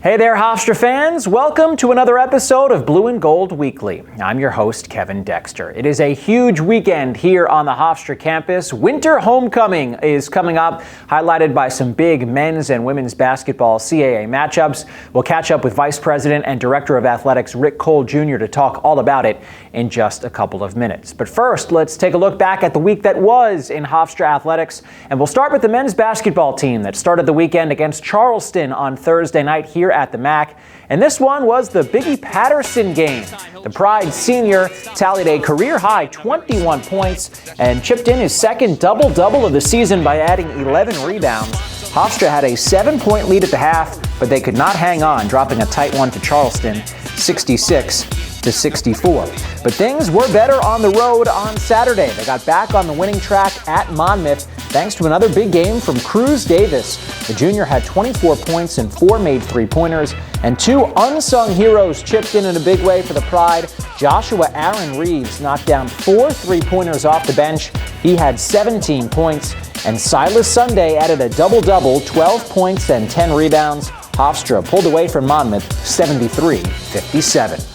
Hey there, Hofstra fans. Welcome to another episode of Blue and Gold Weekly. I'm your host, Kevin Dexter. It is a huge weekend here on the Hofstra campus. Winter homecoming is coming up, highlighted by some big men's and women's basketball CAA matchups. We'll catch up with Vice President and Director of Athletics Rick Cole Jr. to talk all about it in just a couple of minutes. But first, let's take a look back at the week that was in Hofstra athletics. And we'll start with the men's basketball team that started the weekend against Charleston on Thursday night here at the MAC. And this one was the Biggie Patterson game. The Pride senior tallied a career-high 21 points and chipped in his second double-double of the season by adding 11 rebounds. Hofstra had a 7-point lead at the half, but they could not hang on, dropping a tight one to Charleston, 66-64. But things were better on the road on Saturday. They got back on the winning track at Monmouth thanks to another big game from Cruz Davis. The junior had 24 points and 4 made three-pointers, and 2 unsung heroes chipped in a big way for the Pride. Joshua Aaron Reeves knocked down 4 three-pointers off the bench. He had 17 points, and Silas Sunday added a double-double, 12 points and 10 rebounds. Hofstra pulled away from Monmouth 73-57.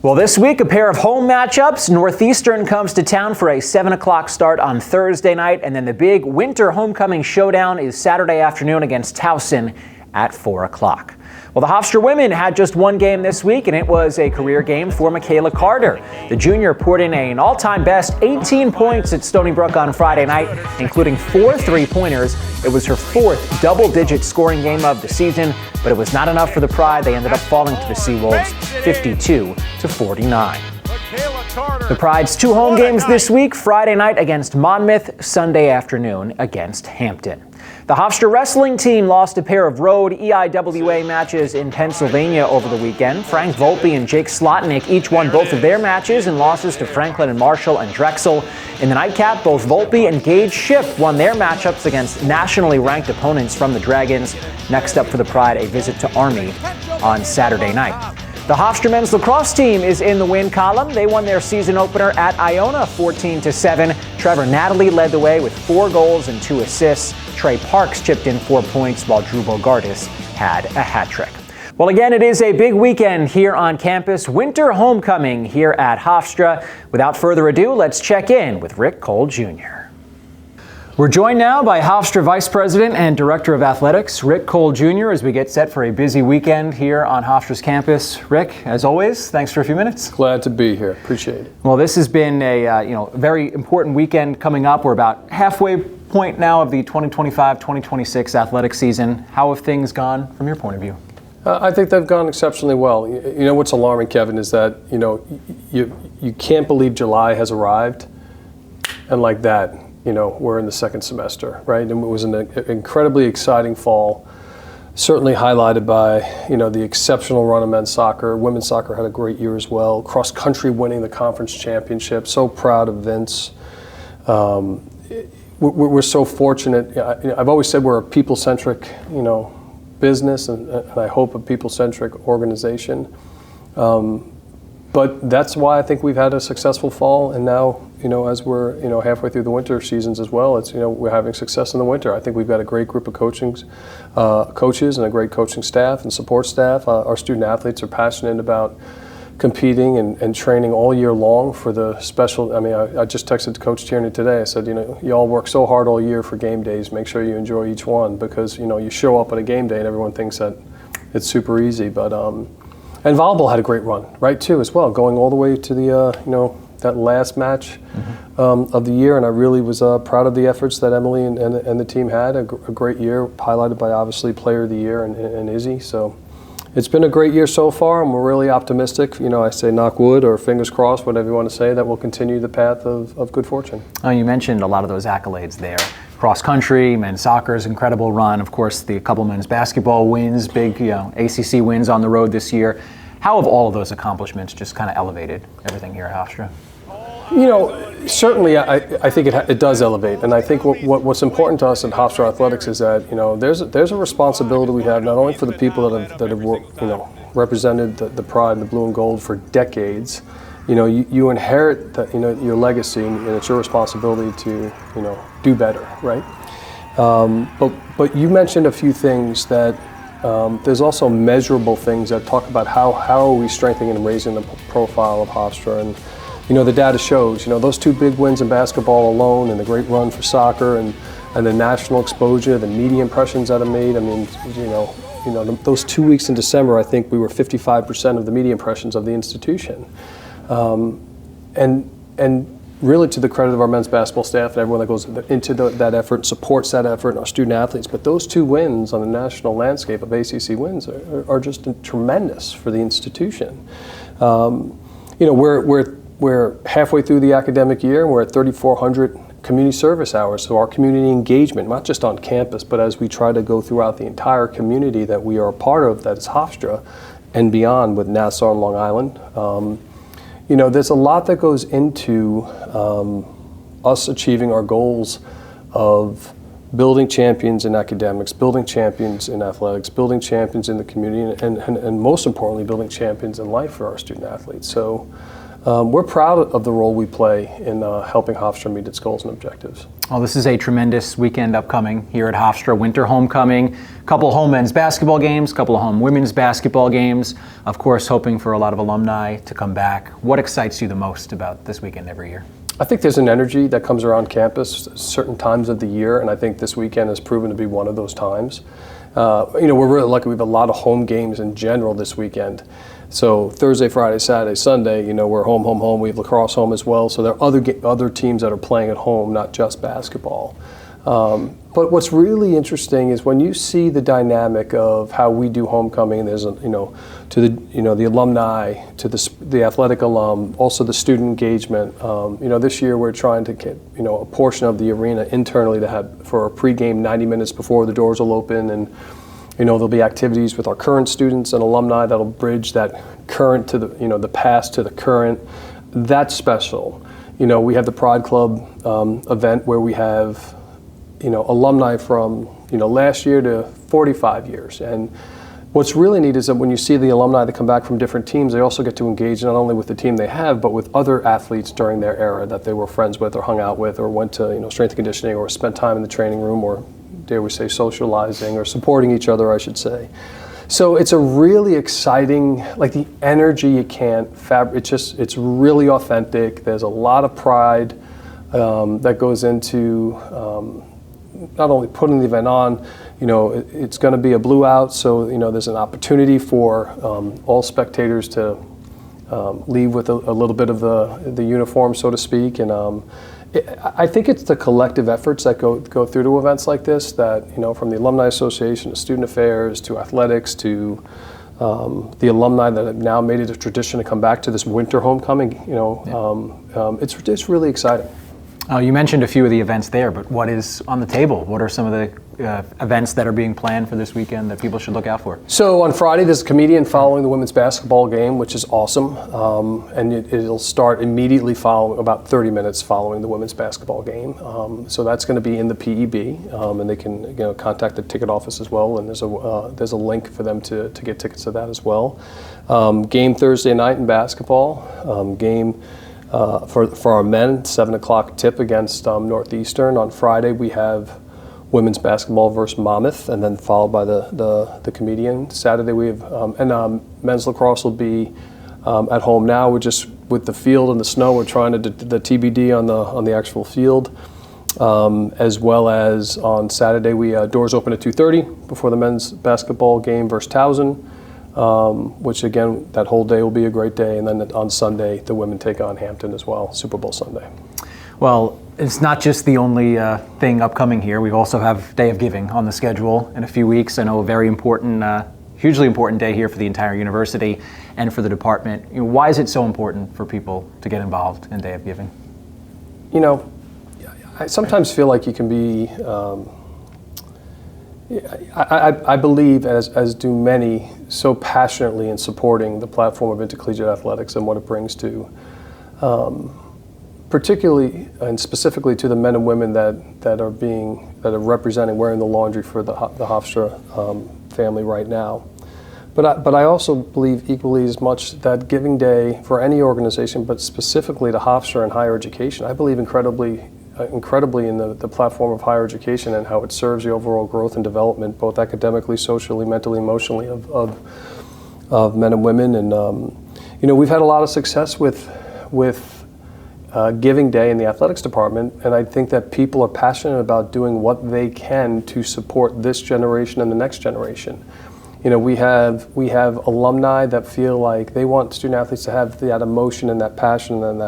Well, this week, a pair of home matchups. Northeastern comes to town for a 7 o'clock start on Thursday night, and then the big winter homecoming showdown is Saturday afternoon against Towson at 4 o'clock. Well, the Hofstra women had just one game this week, and it was a career game for Michaela Carter. The junior poured in an all-time best 18 points at Stony Brook on Friday night, including 4 three-pointers. It was her 4th double-digit scoring game of the season, but it was not enough for the Pride. They ended up falling to the Seawolves 52-49. The Pride's 2 home games this week: Friday night against Monmouth, Sunday afternoon against Hampton. The Hofstra wrestling team lost a pair of road EIWA matches in Pennsylvania over the weekend. Frank Volpe and Jake Slotnick each won both of their matches in losses to Franklin and Marshall and Drexel. In the nightcap, both Volpe and Gage Shipp won their matchups against nationally ranked opponents from the Dragons. Next up for the Pride, a visit to Army on Saturday night. The Hofstra men's lacrosse team is in the win column. They won their season opener at Iona 14-7. Trevor Natalie led the way with 4 goals and 2 assists. Trey Parks chipped in 4 points, while Drew Bogardis had a hat trick. Well, again, it is a big weekend here on campus. Winter homecoming here at Hofstra. Without further ado, let's check in with Rick Cole Jr. We're joined now by Hofstra Vice President and Director of Athletics, Rick Cole Jr., as we get set for a busy weekend here on Hofstra's campus. Rick, as always, thanks for a few minutes. Glad to be here. Appreciate it. Well, this has been a very important weekend coming up. We're about halfway point now of the 2025-2026 athletic season. How have things gone from your point of view? I think they've gone exceptionally well. You know what's alarming, Kevin, is that you can't believe July has arrived, and like that, we're in the second semester, right? And it was an incredibly exciting fall, certainly highlighted by, the exceptional run of men's soccer. Women's soccer had a great year as well. Cross country winning the conference championship. So proud of Vince. We're so fortunate. I've always said we're a people-centric, business, and I hope a people-centric organization. But that's why I think we've had a successful fall, and now, as we're, halfway through the winter seasons as well, it's, we're having success in the winter. I think we've got a great group of coaches and a great coaching staff and support staff. Our student athletes are passionate about competing and training all year long for the special. I just texted Coach Tierney today. I said, you all work so hard all year for game days. Make sure you enjoy each one, because, you show up at a game day and everyone thinks that it's super easy. But and volleyball had a great run, right, too, as well, going all the way to the, that last match of the year. And I really was proud of the efforts that Emily and the team had. A great year, highlighted by, obviously, Player of the Year and Izzy. So it's been a great year so far, and we're really optimistic. I say knock wood or fingers crossed, whatever you want to say, that we'll continue the path of good fortune. Oh, you mentioned a lot of those accolades there. Cross country, men's soccer's incredible run. Of course, the couple men's basketball wins, big ACC wins on the road this year. How have all of those accomplishments just kind of elevated everything here at Hofstra? Certainly I think it does elevate, and I think what's important to us at Hofstra Athletics is that there's a responsibility we have, not only for the people that have represented the Pride and the blue and gold for decades. You inherit that, your legacy, and it's your responsibility to do better, right? But you mentioned a few things that there's also measurable things that talk about how are we strengthening and raising the profile of Hofstra. And the data shows, those 2 big wins in basketball alone, and the great run for soccer, and the national exposure, the media impressions that are made. I mean, those 2 weeks in December, I think we were 55% of the media impressions of the institution. And really to the credit of our men's basketball staff and everyone that goes into that effort, supports that effort, and our student athletes. But those 2 wins on the national landscape of ACC wins are just tremendous for the institution. We're halfway through the academic year, and we're at 3,400 community service hours. So our community engagement, not just on campus, but as we try to go throughout the entire community that we are a part of, that is Hofstra, and beyond with Nassau and Long Island. There's a lot that goes into us achieving our goals of building champions in academics, building champions in athletics, building champions in the community, and most importantly, building champions in life for our student athletes. So we're proud of the role we play in helping Hofstra meet its goals and objectives. Well, this is a tremendous weekend upcoming here at Hofstra. Winter homecoming, a couple of home men's basketball games, a couple of home women's basketball games. Of course, hoping for a lot of alumni to come back. What excites you the most about this weekend every year? I think there's an energy that comes around campus certain times of the year, and I think this weekend has proven to be one of those times. We're really lucky. We have a lot of home games in general this weekend. So Thursday, Friday, Saturday, Sunday, we're home. We have lacrosse home as well. So there are other teams that are playing at home, not just basketball. But what's really interesting is when you see the dynamic of how we do homecoming. There's to the alumni, to the athletic alum, also the student engagement. This year we're trying to get a portion of the arena internally to have for a pregame 90 minutes before the doors will open, and there'll be activities with our current students and alumni that'll bridge that current to the past to the current. That's special. We have the Pride Club event where we have alumni from last year to 45 years. And what's really neat is that when you see the alumni that come back from different teams, they also get to engage not only with the team they have, but with other athletes during their era that they were friends with or hung out with or went to strength and conditioning or spent time in the training room, or dare we say socializing or supporting each other, I should say. So it's a really exciting, like the energy you can't fabricate. It's really authentic. There's a lot of pride that goes into not only putting the event on. It's going to be a blue out, so there's an opportunity for all spectators to leave with a little bit of the uniform, so to speak. And I think it's the collective efforts that go through to events like this that, from the Alumni Association to Student Affairs to athletics to the alumni that have now made it a tradition to come back to this winter homecoming. It's really exciting. You mentioned a few of the events there, but what is on the table? What are some of the events that are being planned for this weekend that people should look out for? So on Friday, there's a comedian following the women's basketball game, which is awesome. And it'll start immediately following, about 30 minutes following the women's basketball game. So that's going to be in the PEB, and they can contact the ticket office as well. And there's a link for them to get tickets to that as well. Game Thursday night in basketball. Game for our men, 7 o'clock tip against Northeastern. On Friday, we have women's basketball versus Monmouth, and then followed by the comedian. Saturday we have men's lacrosse will be at home now. We're just with the field and the snow. We're trying to do the TBD on the actual field, as well as on Saturday we doors open at 2:30 before the men's basketball game versus Towson. Which again, that whole day will be a great day. And then on Sunday, the women take on Hampton as well, Super Bowl Sunday. Well, it's not just the only thing upcoming here. We also have Day of Giving on the schedule in a few weeks. I know a very important, hugely important day here for the entire university and for the department. Why is it so important for people to get involved in Day of Giving? I sometimes feel like you can be, I believe, as do many, so passionately in supporting the platform of intercollegiate athletics and what it brings to, particularly and specifically to the men and women that are representing, wearing the laundry for the Hofstra family right now. But I also believe equally as much that Giving Day for any organization, but specifically to Hofstra and higher education, I believe incredibly incredibly in the platform of higher education and how it serves the overall growth and development, both academically, socially, mentally, emotionally, of men and women. And we've had a lot of success with Giving Day in the athletics department, and I think that people are passionate about doing what they can to support this generation and the next generation. We have alumni that feel like they want student athletes to have that emotion and that passion and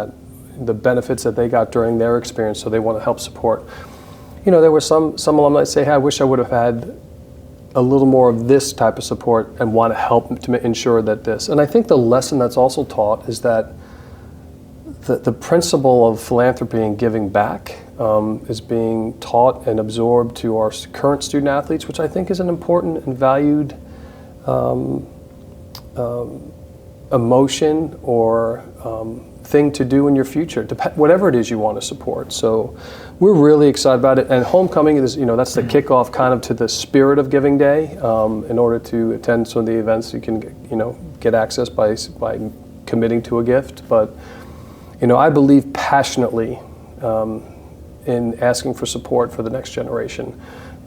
the benefits that they got during their experience, so they want to help support. There were some alumni that say, hey, I wish I would have had a little more of this type of support and want to help to ensure that this. And I think the lesson that's also taught is that the principle of philanthropy and giving back is being taught and absorbed to our current student athletes, which I think is an important and valued emotion or thing to do in your future, whatever it is you want to support. So we're really excited about it. And homecoming is, that's the kickoff kind of to the spirit of Giving Day. In order to attend some of the events, you can, get access by committing to a gift. But I believe passionately in asking for support for the next generation.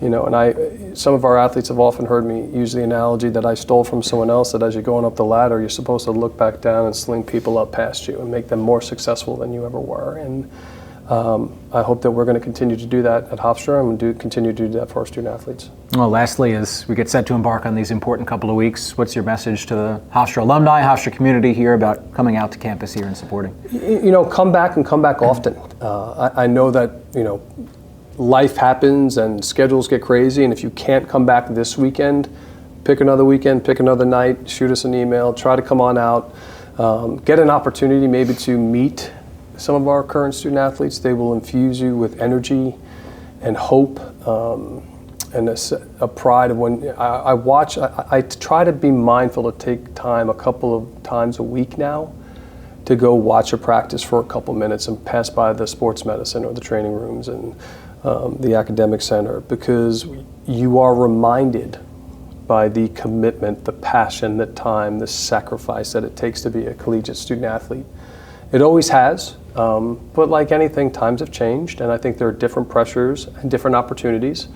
And some of our athletes have often heard me use the analogy that I stole from someone else, that as you're going up the ladder, you're supposed to look back down and sling people up past you and make them more successful than you ever were. And I hope that we're going to continue to do that at Hofstra and continue to do that for our student athletes. Well, lastly, as we get set to embark on these important couple of weeks, what's your message to the Hofstra alumni, Hofstra community here about coming out to campus here and supporting? Come back and come back often. I know that, life happens and schedules get crazy, and if you can't come back this weekend, pick another weekend, pick another night, shoot us an email, try to come on out, get an opportunity maybe to meet some of our current student athletes. They will infuse you with energy and hope and a pride of when I watch. I try to be mindful to take time a couple of times a week now to go watch a practice for a couple minutes and pass by the sports medicine or the training rooms and the academic center, because you are reminded by the commitment, the passion, the time, the sacrifice that it takes to be a collegiate student athlete. It always has, but like anything, times have changed, and I think there are different pressures and different opportunities.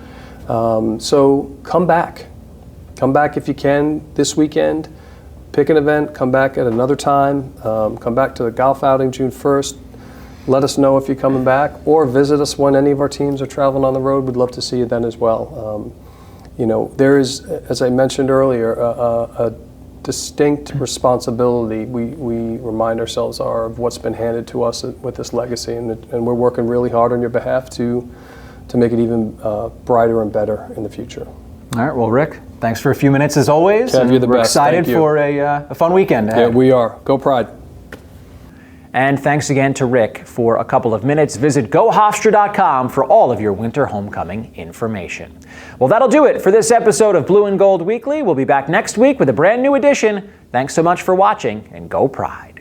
So come back if you can this weekend. Pick an event, come back at another time, come back to the golf outing June 1st. Let us know if you're coming back, or visit us when any of our teams are traveling on the road. We'd love to see you then as well. There is, as I mentioned earlier, a distinct responsibility we remind ourselves of what's been handed to us with this legacy, and we're working really hard on your behalf to make it even brighter and better in the future. All right, well, Rick, thanks for a few minutes as always. Kev, you're the we're best. excited for a fun weekend. Yeah, we are. Go Pride. And thanks again to Rick for a couple of minutes. Visit GoHofstra.com for all of your winter homecoming information. Well, that'll do it for this episode of Blue and Gold Weekly. We'll be back next week with a brand new edition. Thanks so much for watching, and Go Pride.